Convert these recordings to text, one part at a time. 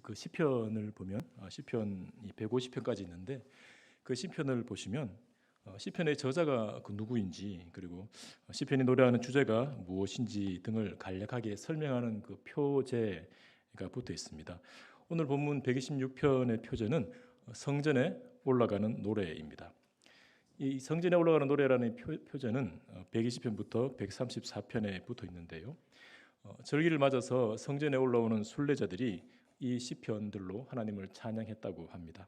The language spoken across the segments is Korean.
그 시편을 보면 시편이 150편까지 있는데 그 시편을 보시면 시편의 저자가 그 누구인지 그리고 시편이 노래하는 주제가 무엇인지 등을 간략하게 설명하는 그 표제가 붙어 있습니다. 오늘 본문 126편의 표제는 성전에 올라가는 노래입니다. 이 성전에 올라가는 노래라는 표제는 120편부터 134편에 붙어 있는데요. 절기를 맞아서 성전에 올라오는 순례자들이 이 시편들로 하나님을 찬양했다고 합니다.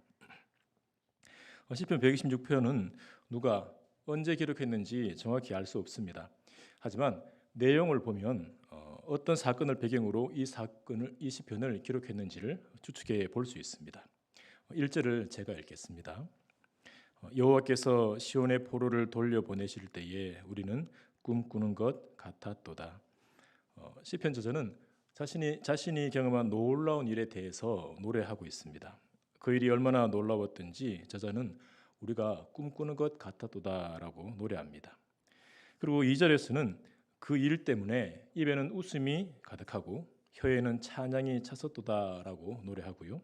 시편 126편은 누가 언제 기록했는지 정확히 알 수 없습니다. 하지만 내용을 보면 어떤 사건을 배경으로 이 시편을 기록했는지를 추측해 볼 수 있습니다. 1절을 제가 읽겠습니다. 여호와께서 시온의 포로를 돌려보내실 때에 우리는 꿈꾸는 것 같았도다. 시편 저자는 자신이 경험한 놀라운 일에 대해서 노래하고 있습니다. 그 일이 얼마나 놀라웠든지 저자는 우리가 꿈꾸는 것 같았도다라고 노래합니다. 그리고 2절에서는 그 일 때문에 입에는 웃음이 가득하고 혀에는 찬양이 찼었도다라고 노래하고요.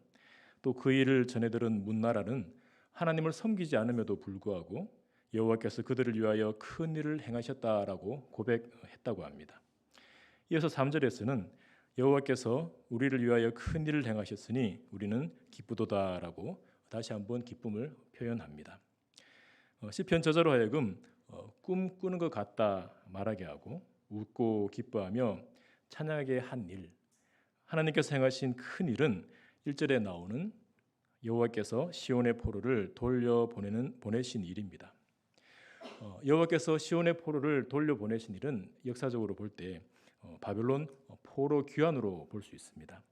또 그 일을 전해들은 문나라는 하나님을 섬기지 않음에도 불구하고 여호와께서 그들을 위하여 큰 일을 행하셨다라고 고백했다고 합니다. 이어서 3절에서는 여호와께서 우리를 위하여 큰 일을 행하셨으니 우리는 기쁘도다라고 다시 한번 기쁨을 표현합니다. 시편 저자로 하여금 꿈꾸는 것 같다 말하게 하고 웃고 기뻐하며 찬양하게 한 일, 하나님께서 행하신 큰 일은 1절에 나오는 여호와께서 시온의 포로를 보내신 일입니다. 여호와께서 시온의 포로를 돌려보내신 일은 역사적으로 볼 때 바벨론 포로 귀환으로 볼 수 있습니다.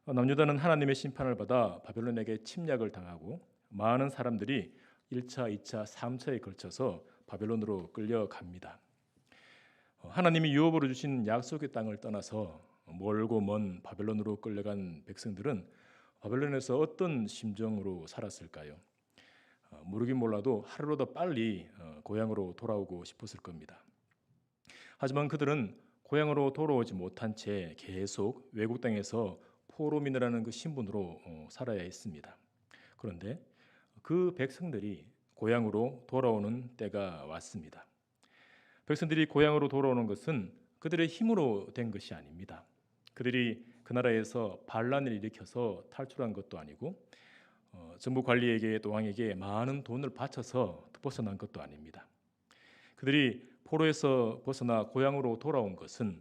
남유다는 하나님의 심판을 받아 바벨론에게 침략을 당하고 많은 사람들이 1차, 2차, 3차에 걸쳐서 바벨론으로 끌려갑니다. 하나님이 유업으로 주신 약속의 땅을 떠나서 멀고 먼 바벨론으로 끌려간 백성들은 바벨론에서 어떤 심정으로 살았을까요? 모르긴 몰라도 하루로 더 빨리 고향으로 돌아오고 싶었을 겁니다. 하지만 그들은 고향으로 돌아오지 못한 채 계속 외국 땅에서 포로민이라는 그 신분으로 살아야 했습니다. 그런데 그 백성들이 고향으로 돌아오는 때가 왔습니다. 백성들이 고향으로 돌아오는 것은 그들의 힘으로 된 것이 아닙니다. 그들이 그 나라에서 반란을 일으켜서 탈출한 것도 아니고 정부 관리에게 또 왕에게 많은 돈을 바쳐서 벗어난 것도 아닙니다. 그들이 포로에서 벗어나 고향으로 돌아온 것은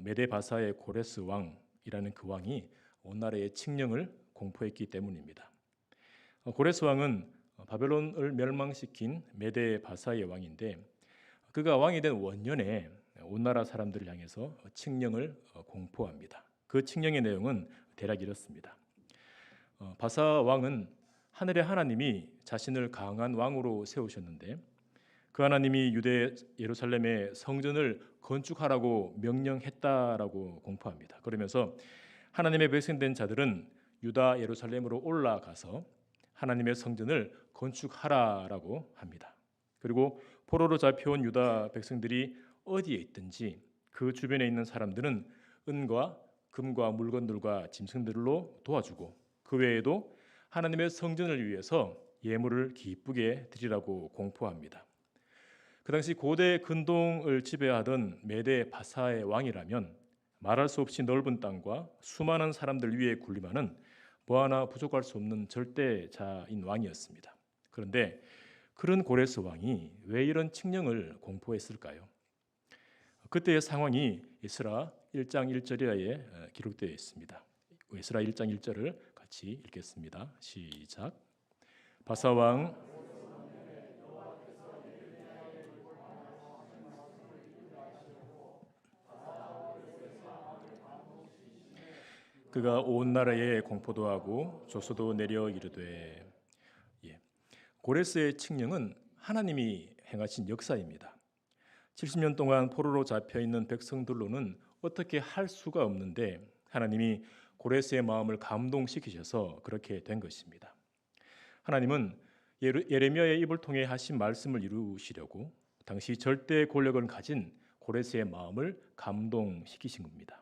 메데 바사의 고레스 왕이라는 그 왕이 온 나라의 칙령을 공포했기 때문입니다. 고레스 왕은 바벨론을 멸망시킨 메데 바사의 왕인데 그가 왕이 된 원년에 온 나라 사람들을 향해서 칙령을 공포합니다. 그 칙령의 내용은 대략 이렇습니다. 바사 왕은 하늘의 하나님이 자신을 강한 왕으로 세우셨는데 그 하나님이 유대 예루살렘의 성전을 건축하라고 명령했다라고 공포합니다. 그러면서 하나님의 백성된 자들은 유다 예루살렘으로 올라가서 하나님의 성전을 건축하라라고 합니다. 그리고 포로로 잡혀온 유다 백성들이 어디에 있든지 그 주변에 있는 사람들은 은과 금과 물건들과 짐승들로 도와주고 그 외에도 하나님의 성전을 위해서 예물을 기쁘게 드리라고 공포합니다. 그 당시 고대 근동을 지배하던 메데 바사의 왕이라면 말할 수 없이 넓은 땅과 수많은 사람들 위에 군림하는 뭐 하나 부족할 수 없는 절대자인 왕이었습니다. 그런데 그런 고레스 왕이 왜 이런 칙령을 공포했을까요? 그때의 상황이 에스라 1장 1절에 기록되어 있습니다. 에스라 1장 1절을 같이 읽겠습니다. 시작. 바사 왕 그가 온 나라에 공포도 하고 조소도 내려 이르되. 고레스의 칙령은 하나님이 행하신 역사입니다. 70년 동안 포로로 잡혀있는 백성들로는 어떻게 할 수가 없는데 하나님이 고레스의 마음을 감동시키셔서 그렇게 된 것입니다. 하나님은 예레미야의 입을 통해 하신 말씀을 이루시려고 당시 절대 권력을 가진 고레스의 마음을 감동시키신 겁니다.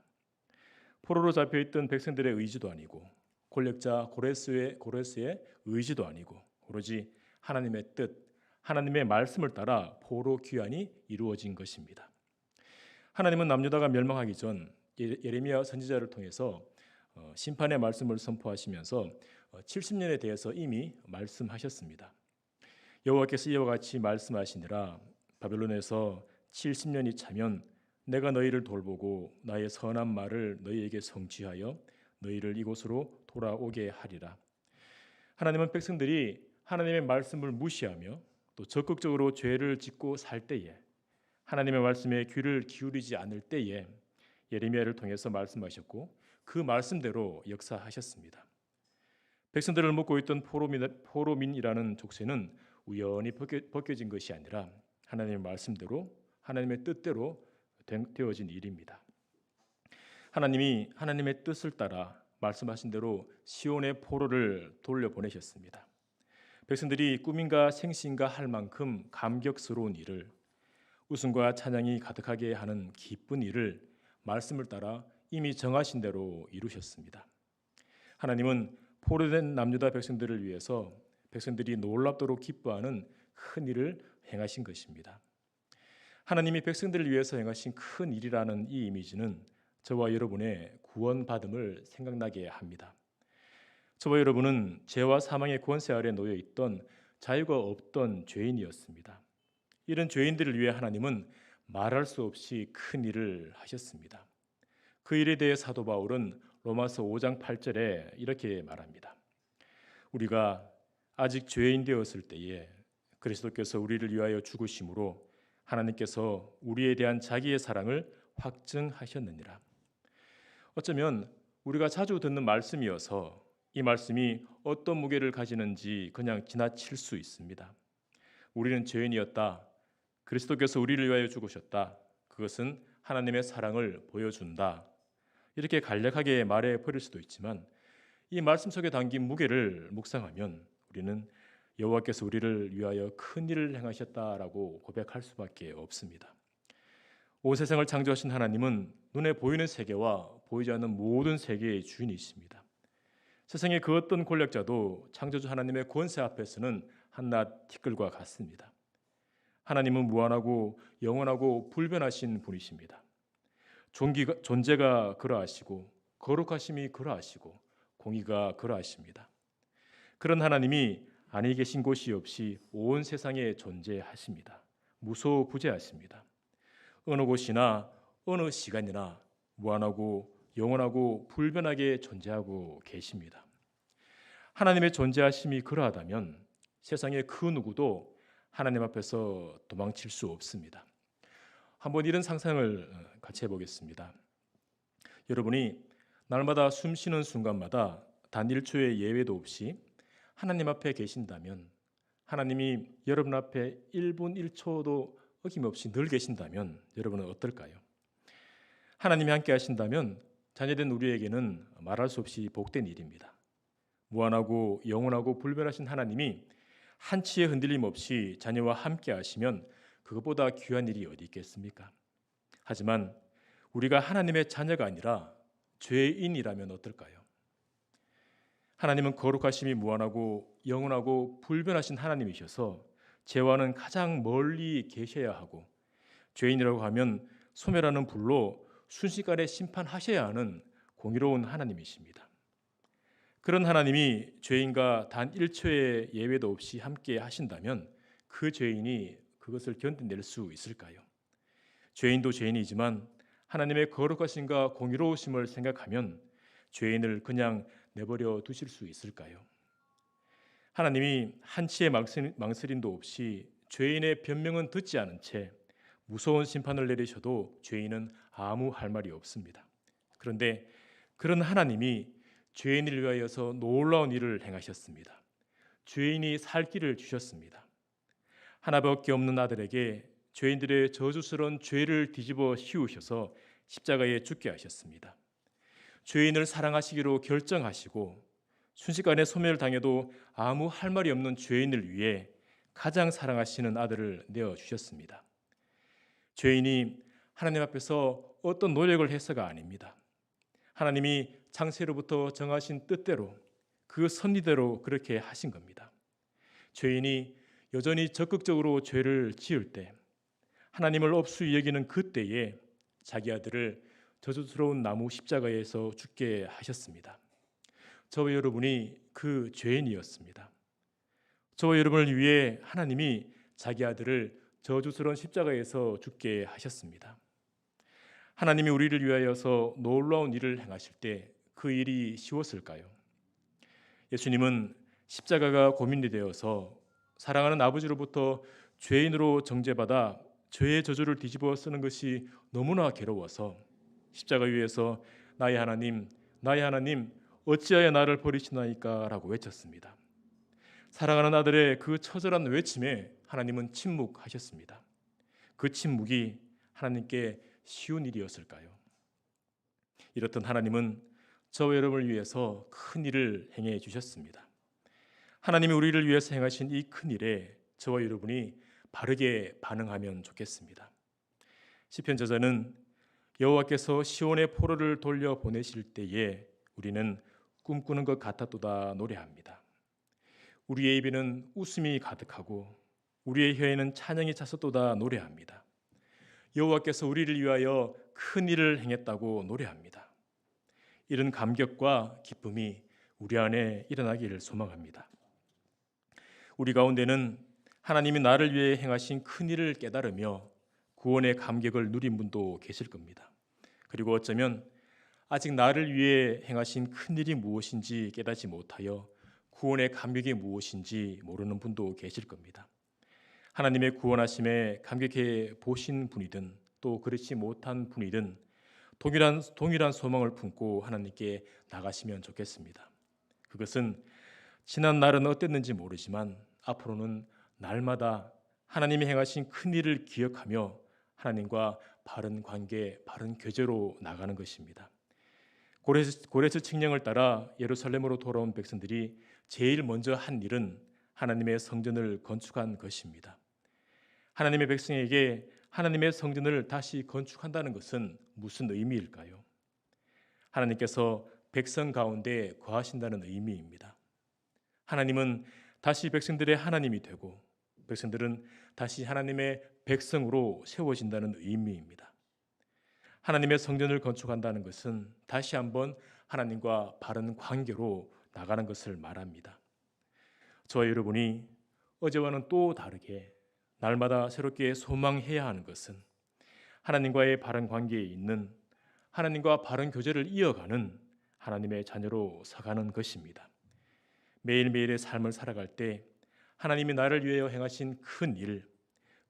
포로로 잡혀있던 백성들의 의지도 아니고 권력자 고레스의 의지도 아니고 오로지 하나님의 뜻, 하나님의 말씀을 따라 포로 귀환이 이루어진 것입니다. 하나님은 남유다가 멸망하기 전 예레미야 선지자를 통해서 심판의 말씀을 선포하시면서 70년에 대해서 이미 말씀하셨습니다. 여호와께서 이와 같이 말씀하시니라. 바벨론에서 70년이 차면 내가 너희를 돌보고 나의 선한 말을 너희에게 성취하여 너희를 이곳으로 돌아오게 하리라. 하나님은 백성들이 하나님의 말씀을 무시하며 또 적극적으로 죄를 짓고 살 때에, 하나님의 말씀에 귀를 기울이지 않을 때에 예레미야를 통해서 말씀하셨고 그 말씀대로 역사하셨습니다. 백성들을 묶고 있던 포로민이라는 족쇄는 우연히 벗겨진 것이 아니라 하나님의 말씀대로, 하나님의 뜻대로 되어진 일입니다. 하나님이 하나님의 뜻을 따라 말씀하신 대로 시온의 포로를 돌려보내셨습니다. 백성들이 꿈인가 생신가 할 만큼 감격스러운 일을, 웃음과 찬양이 가득하게 하는 기쁜 일을 말씀을 따라 이미 정하신 대로 이루셨습니다. 하나님은 포로된 남유다 백성들을 위해서 백성들이 놀랍도록 기뻐하는 큰 일을 행하신 것입니다. 하나님이 백성들을 위해서 행하신 큰 일이라는 이 이미지는 저와 여러분의 구원받음을 생각나게 합니다. 저와 여러분은 죄와 사망의 권세 아래 놓여 있던 자유가 없던 죄인이었습니다. 이런 죄인들을 위해 하나님은 말할 수 없이 큰 일을 하셨습니다. 그 일에 대해 사도 바울은 로마서 5장 8절에 이렇게 말합니다. 우리가 아직 죄인 되었을 때에 그리스도께서 우리를 위하여 죽으심으로 하나님께서 우리에 대한 자기의 사랑을 확증하셨느니라. 어쩌면 우리가 자주 듣는 말씀이어서 이 말씀이 어떤 무게를 가지는지 그냥 지나칠 수 있습니다. 우리는 죄인이었다. 그리스도께서 우리를 위하여 죽으셨다. 그것은 하나님의 사랑을 보여준다. 이렇게 간략하게 말해 버릴 수도 있지만 이 말씀 속에 담긴 무게를 묵상하면 우리는 여호와께서 우리를 위하여 큰 일을 행하셨다라고 고백할 수밖에 없습니다. 온 세상을 창조하신 하나님은 눈에 보이는 세계와 보이지 않는 모든 세계의 주인이십니다. 세상의 그 어떤 권력자도 창조주 하나님의 권세 앞에서는 한낱 티끌과 같습니다. 하나님은 무한하고 영원하고 불변하신 분이십니다. 존재가 그러하시고 거룩하심이 그러하시고 공의가 그러하십니다. 그런 하나님이 아니 계신 곳이 없이 온 세상에 존재하십니다. 무소부재하십니다. 어느 곳이나 어느 시간이나 무한하고 영원하고 불변하게 존재하고 계십니다. 하나님의 존재하심이 그러하다면 세상의 그 누구도 하나님 앞에서 도망칠 수 없습니다. 한번 이런 상상을 같이 해보겠습니다. 여러분이 날마다 숨 쉬는 순간마다 단 1초의 예외도 없이 하나님 앞에 계신다면, 하나님이 여러분 앞에 1분 1초도 어김없이 늘 계신다면 여러분은 어떨까요? 하나님이 함께 하신다면 자녀된 우리에게는 말할 수 없이 복된 일입니다. 무한하고 영원하고 불변하신 하나님이 한치의 흔들림 없이 자녀와 함께 하시면 그것보다 귀한 일이 어디 있겠습니까? 하지만 우리가 하나님의 자녀가 아니라 죄인이라면 어떨까요? 하나님은 거룩하심이 무한하고 영원하고 불변하신 하나님이셔서 죄와는 가장 멀리 계셔야 하고 죄인이라고 하면 소멸하는 불로 순식간에 심판하셔야 하는 공의로운 하나님이십니다. 그런 하나님이 죄인과 단 1초의 예외도 없이 함께 하신다면 그 죄인이 그것을 견뎌낼 수 있을까요? 죄인도 죄인이지만 하나님의 거룩하심과 공의로우심을 생각하면 죄인을 그냥 내버려 두실 수 있을까요? 하나님이 한치의 망설임도 없이 죄인의 변명은 듣지 않은 채 무서운 심판을 내리셔도 죄인은 아무 할 말이 없습니다. 그런데 그런 하나님이 죄인을 위하여서 놀라운 일을 행하셨습니다. 죄인이 살 길을 주셨습니다. 하나밖에 없는 아들에게 죄인들의 저주스러운 죄를 뒤집어 씌우셔서 십자가에 죽게 하셨습니다. 죄인을 사랑하시기로 결정하시고 순식간에 소멸당해도 아무 할 말이 없는 죄인을 위해 가장 사랑하시는 아들을 내어주셨습니다. 죄인이 하나님 앞에서 어떤 노력을 해서가 아닙니다. 하나님이 창세로부터 정하신 뜻대로 그 섭리대로 그렇게 하신 겁니다. 죄인이 여전히 적극적으로 죄를 지을 때, 하나님을 업수히 여기는 그때에 자기 아들을 저주스러운 나무 십자가에서 죽게 하셨습니다. 저와 여러분이 그 죄인이었습니다. 저와 여러분을 위해 하나님이 자기 아들을 저주스러운 십자가에서 죽게 하셨습니다. 하나님이 우리를 위하여서 놀라운 일을 행하실 때 그 일이 쉬웠을까요? 예수님은 십자가가 고민이 되어서 사랑하는 아버지로부터 죄인으로 정죄받아 죄의 저주를 뒤집어 쓰는 것이 너무나 괴로워서 십자가 위에서 나의 하나님, 나의 하나님, 어찌하여 나를 버리시나이까 라고 외쳤습니다. 사랑하는 아들의 그 처절한 외침에 하나님은 침묵하셨습니다. 그 침묵이 하나님께 쉬운 일이었을까요? 이렇듯 하나님은 저와 여러분을 위해서 큰 일을 행해 주셨습니다. 하나님이 우리를 위해서 행하신 이 큰 일에 저와 여러분이 바르게 반응하면 좋겠습니다. 시편 저자는 여호와께서 시온의 포로를 돌려 보내실 때에 우리는 꿈꾸는 것 같았도다 노래합니다. 우리의 입에는 웃음이 가득하고 우리의 혀에는 찬양이 찼었도다 노래합니다. 여호와께서 우리를 위하여 큰 일을 행했다고 노래합니다. 이런 감격과 기쁨이 우리 안에 일어나기를 소망합니다. 우리 가운데는 하나님이 나를 위해 행하신 큰 일을 깨달으며 구원의 감격을 누린 분도 계실 겁니다. 그리고 어쩌면 아직 나를 위해 행하신 큰 일이 무엇인지 깨닫지 못하여 구원의 감격이 무엇인지 모르는 분도 계실 겁니다. 하나님의 구원하심에 감격해 보신 분이든 또 그렇지 못한 분이든 동일한 소망을 품고 하나님께 나가시면 좋겠습니다. 그것은 지난 날은 어땠는지 모르지만 앞으로는 날마다 하나님이 행하신 큰 일을 기억하며 하나님과 바른 관계, 바른 교제로 나가는 것입니다. 고레스 칙령을 따라 예루살렘으로 돌아온 백성들이 제일 먼저 한 일은 하나님의 성전을 건축한 것입니다. 하나님의 백성에게 하나님의 성전을 다시 건축한다는 것은 무슨 의미일까요? 하나님께서 백성 가운데 거하신다는 의미입니다. 하나님은 다시 백성들의 하나님이 되고 백성들은 다시 하나님의 백성으로 세워진다는 의미입니다. 하나님의 성전을 건축한다는 것은 다시 한번 하나님과 바른 관계로 나가는 것을 말합니다. 저와 여러분이 어제와는 또 다르게 날마다 새롭게 소망해야 하는 것은 하나님과의 바른 관계에 있는 하나님과 바른 교제를 이어가는 하나님의 자녀로 서가는 것입니다. 매일매일의 삶을 살아갈 때 하나님이 나를 위하여 행하신 큰 일,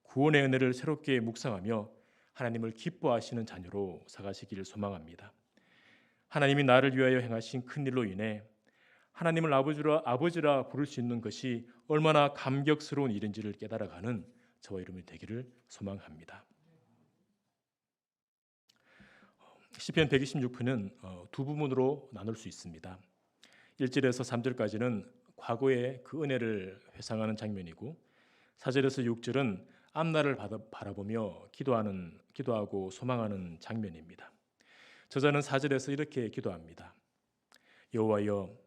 구원의 은혜를 새롭게 묵상하며 하나님을 기뻐하시는 자녀로 서가시기를 소망합니다. 하나님이 나를 위하여 행하신 큰 일로 인해 하나님을 아버지라 부를 수 있는 것이 얼마나 감격스러운 일인지를 깨달아가는 저와 여러분이 되기를 소망합니다. 시편 126편은 두 부분으로 나눌 수 있습니다. 1절에서 3절까지는 과거의 그 은혜를 회상하는 장면이고 4절에서 6절은 앞날을 바라보며 기도하고 소망하는 장면입니다. 저자는 4절에서 이렇게 기도합니다. 여호와여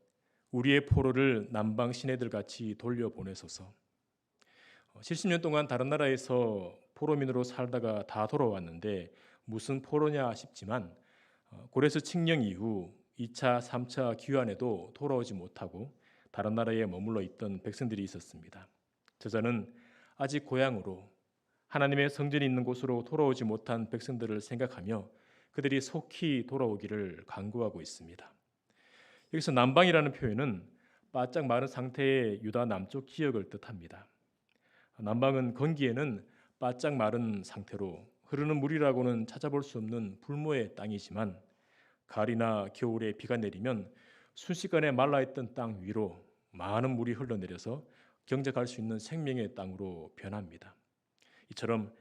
우리의 포로를 남방 시내들 같이 돌려보내소서. 70년 동안 다른 나라에서 포로민으로 살다가 다 돌아왔는데 무슨 포로냐 싶지만 고레스 칙령 이후 2차, 3차 기환에도 돌아오지 못하고 다른 나라에 머물러 있던 백성들이 있었습니다. 저자는 아직 고향으로 하나님의 성전이 있는 곳으로 돌아오지 못한 백성들을 생각하며 그들이 속히 돌아오기를 간구하고 있습니다. 여기서 남방이라는 표현은 바짝 마른 상태의 유다 남쪽 지역을 뜻합니다. 남방은 건기에는 바짝 마른 상태로 흐르는 물이라고는 찾아볼 수 없는 불모의 땅이지만 가을이나 겨울에 비가 내리면 순식간에 말라있던 땅 위로 많은 물이 흘러내려서 경작할 수 있는 생명의 땅으로 변합니다. 이처럼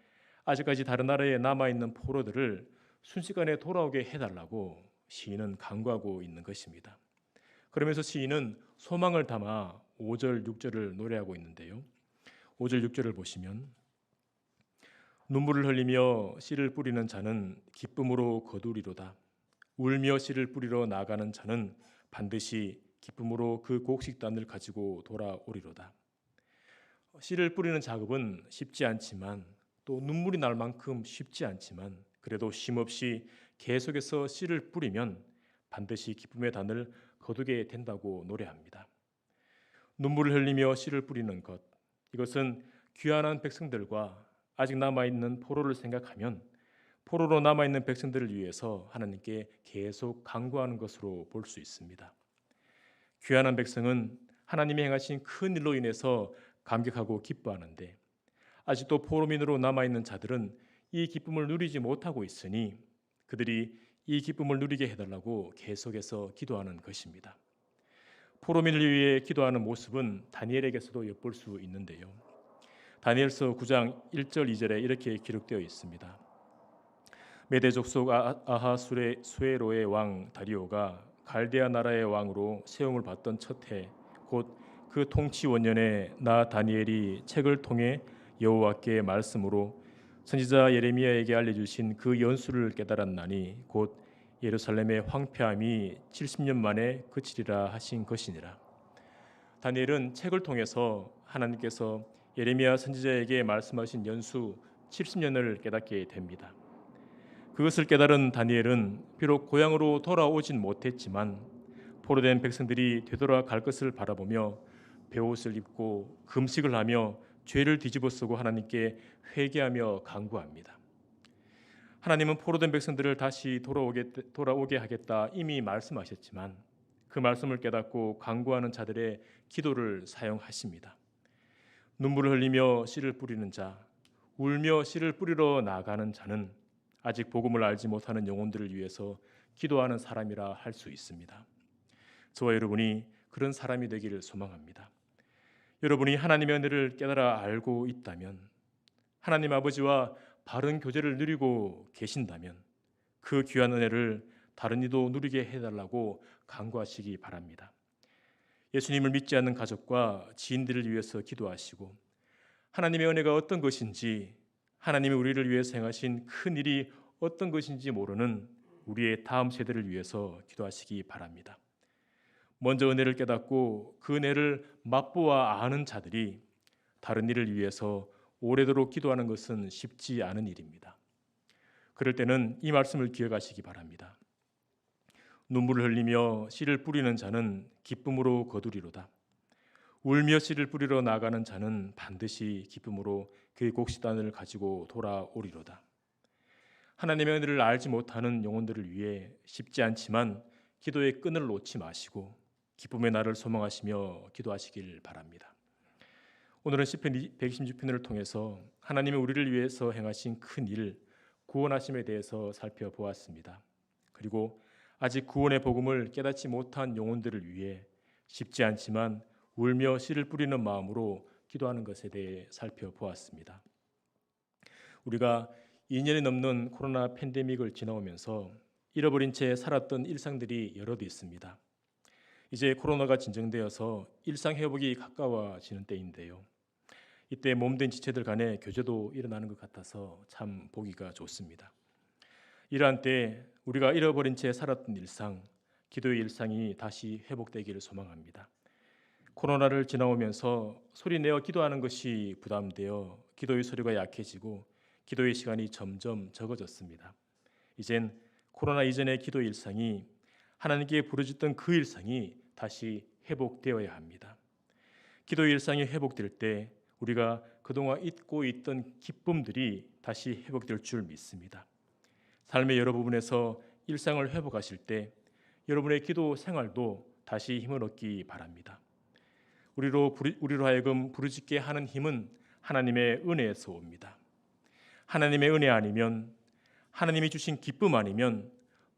아직까지 다른 나라에 남아있는 포로들을 순식간에 돌아오게 해달라고 시인은 간구하고 있는 것입니다. 그러면서 시인은 소망을 담아 5절, 6절을 노래하고 있는데요. 5절, 6절을 보시면 눈물을 흘리며 씨를 뿌리는 자는 기쁨으로 거두리로다. 울며 씨를 뿌리러 나가는 자는 반드시 기쁨으로 그 곡식단을 가지고 돌아오리로다. 씨를 뿌리는 작업은 쉽지 않지만 또 눈물이 날 만큼 쉽지 않지만 그래도 쉼없이 계속해서 씨를 뿌리면 반드시 기쁨의 단을 거두게 된다고 노래합니다. 눈물을 흘리며 씨를 뿌리는 것, 이것은 귀환한 백성들과 아직 남아있는 포로를 생각하면 포로로 남아있는 백성들을 위해서 하나님께 계속 간구하는 것으로 볼 수 있습니다. 귀환한 백성은 하나님이 행하신 큰 일로 인해서 감격하고 기뻐하는데 아직도 포로민으로 남아있는 자들은 이 기쁨을 누리지 못하고 있으니 그들이 이 기쁨을 누리게 해달라고 계속해서 기도하는 것입니다. 포로민을 위해 기도하는 모습은 다니엘에게서도 엿볼 수 있는데요. 다니엘서 9장 1절 2절에 이렇게 기록되어 있습니다. 메대 족속 아하수에로의 왕 다리오가 갈대아 나라의 왕으로 세움을 받던 첫 해 곧 그 통치 원년에 나 다니엘이 책을 통해 여호와께 말씀으로 선지자 예레미야에게 알려주신 그 연수를 깨달았나니 곧 예루살렘의 황폐함이 70년 만에 그치리라 하신 것이니라. 다니엘은 책을 통해서 하나님께서 예레미야 선지자에게 말씀하신 연수 70년을 깨닫게 됩니다. 그것을 깨달은 다니엘은 비록 고향으로 돌아오진 못했지만 포로된 백성들이 되돌아갈 것을 바라보며 베옷을 입고 금식을 하며 죄를 뒤집어쓰고 하나님께 회개하며 간구합니다. 하나님은 포로된 백성들을 다시 돌아오게 하겠다 이미 말씀하셨지만 그 말씀을 깨닫고 간구하는 자들의 기도를 사용하십니다. 눈물을 흘리며 씨를 뿌리는 자, 울며 씨를 뿌리러 나가는 자는 아직 복음을 알지 못하는 영혼들을 위해서 기도하는 사람이라 할 수 있습니다. 저와 여러분이 그런 사람이 되기를 소망합니다. 여러분이 하나님의 은혜를 깨달아 알고 있다면, 하나님 아버지와 바른 교제를 누리고 계신다면 그 귀한 은혜를 다른 이도 누리게 해달라고 간구하시기 바랍니다. 예수님을 믿지 않는 가족과 지인들을 위해서 기도하시고 하나님의 은혜가 어떤 것인지, 하나님이 우리를 위해서 행하신 큰 일이 어떤 것인지 모르는 우리의 다음 세대를 위해서 기도하시기 바랍니다. 먼저 은혜를 깨닫고 그 은혜를 맛보아 아는 자들이 다른 일을 위해서 오래도록 기도하는 것은 쉽지 않은 일입니다. 그럴 때는 이 말씀을 기억하시기 바랍니다. 눈물을 흘리며 씨를 뿌리는 자는 기쁨으로 거두리로다. 울며 씨를 뿌리러 나가는 자는 반드시 기쁨으로 그 곡식단을 가지고 돌아오리로다. 하나님의 은혜를 알지 못하는 영혼들을 위해 쉽지 않지만 기도의 끈을 놓지 마시고 기쁨의 날을 소망하시며 기도하시길 바랍니다. 오늘은 시편 126편을 통해서 하나님이 우리를 위해서 행하신 큰 일, 구원하심에 대해서 살펴보았습니다. 그리고 아직 구원의 복음을 깨닫지 못한 영혼들을 위해 쉽지 않지만 울며 씨를 뿌리는 마음으로 기도하는 것에 대해 살펴보았습니다. 우리가 2년이 넘는 코로나 팬데믹을 지나오면서 잃어버린 채 살았던 일상들이 여럿 있습니다. 이제 코로나가 진정되어서 일상 회복이 가까워지는 때인데요. 이때 몸된 지체들 간의 교제도 일어나는 것 같아서 참 보기가 좋습니다. 이러한 때 우리가 잃어버린 채 살았던 일상, 기도의 일상이 다시 회복되기를 소망합니다. 코로나를 지나오면서 소리내어 기도하는 것이 부담되어 기도의 소리가 약해지고 기도의 시간이 점점 적어졌습니다. 이젠 코로나 이전의 기도 일상이 하나님께 부르짖던 그 일상이 다시 회복되어야 합니다. 기도의 일상이 회복될 때 우리가 그동안 잊고 있던 기쁨들이 다시 회복될 줄 믿습니다. 삶의 여러 부분에서 일상을 회복하실 때 여러분의 기도 생활도 다시 힘을 얻기 바랍니다. 우리로 하여금 부르짖게 하는 힘은 하나님의 은혜에서 옵니다. 하나님의 은혜 아니면, 하나님이 주신 기쁨 아니면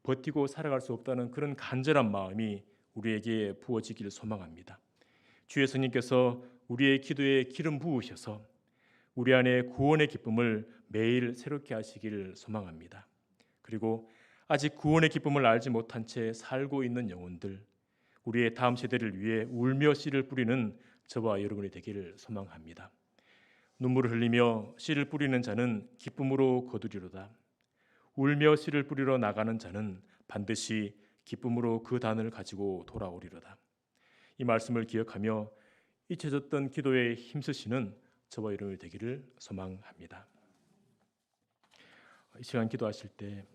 버티고 살아갈 수 없다는 그런 간절한 마음이 우리에게 부어지기를 소망합니다. 주 예수님께서 우리의 기도에 기름 부으셔서 우리 안에 구원의 기쁨을 매일 새롭게 하시기를 소망합니다. 그리고 아직 구원의 기쁨을 알지 못한 채 살고 있는 영혼들, 우리의 다음 세대를 위해 울며 씨를 뿌리는 저와 여러분이 되기를 소망합니다. 눈물을 흘리며 씨를 뿌리는 자는 기쁨으로 거두리로다. 울며 씨를 뿌리러 나가는 자는 반드시 기쁨으로 그 단을 가지고 돌아오리로다. 이 말씀을 기억하며 잊혀졌던 기도에 힘쓰시는 저와 여러분이 되기를 소망합니다. 이 시간 기도하실 때